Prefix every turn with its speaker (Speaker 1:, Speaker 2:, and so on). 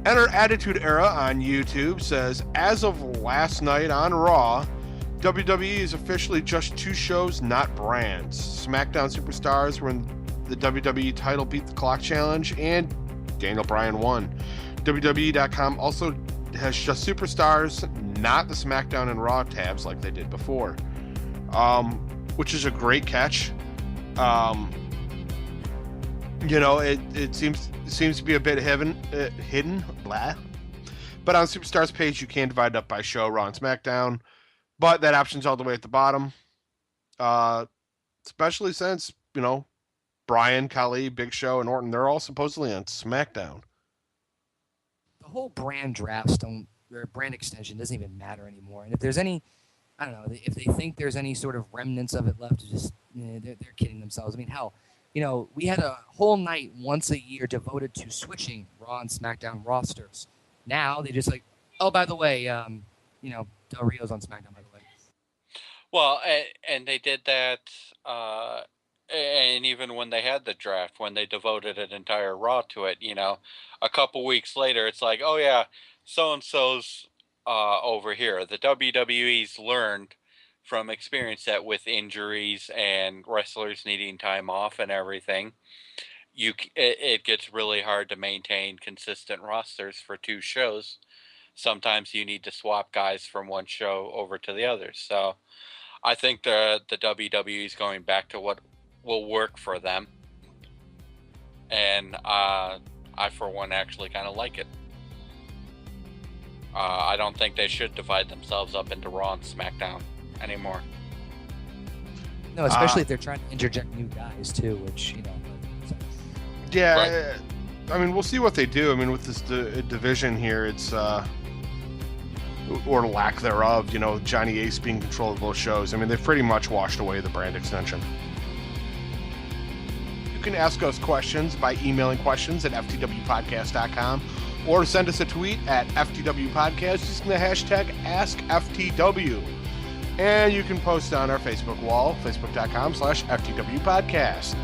Speaker 1: EnterAttitudeEra on YouTube says, as of last night on Raw, WWE is officially just 2 shows, not brands. SmackDown Superstars when the WWE title beat the clock challenge, and Daniel Bryan won. WWE.com also has just Superstars, not the SmackDown and Raw tabs like they did before, which is a great catch. It seems to be a bit hidden, blah. But on Superstars page, you can divide it up by show, Raw and SmackDown, but that option's all the way at the bottom. Especially since, Bryan, Khali, Big Show, and Orton, they're all supposedly on SmackDown.
Speaker 2: The whole brand drafts or brand extension doesn't even matter anymore. And if there's any, I don't know, if they think there's any sort of remnants of it left, they're kidding themselves. I mean, hell, we had a whole night once a year devoted to switching Raw and SmackDown rosters. Now they just oh, by the way, Del Rio's on SmackDown, by the way.
Speaker 3: Well, and they did that, and even when they had the draft, when they devoted an entire Raw to it, a couple weeks later, it's like, oh yeah, so-and-so's over here. The WWE's learned from experience that with injuries and wrestlers needing time off and everything, it gets really hard to maintain consistent rosters for 2 shows. Sometimes you need to swap guys from one show over to the other. So I think the WWE is going back to what will work for them. And I, for one, actually kind of like it. I don't think they should divide themselves up into Raw and SmackDown anymore.
Speaker 2: No, especially if they're trying to interject new guys too, which So.
Speaker 1: Yeah,
Speaker 3: Right.
Speaker 1: I mean, we'll see what they do. I mean, with this division here, it's or lack thereof. Johnny Ace being in control of both shows. I mean, they've pretty much washed away the brand extension. You can ask us questions by emailing questions at ftwpodcast.com or send us a tweet at ftwpodcast using the hashtag AskFTW. And you can post on our Facebook wall, facebook.com/ftwpodcast.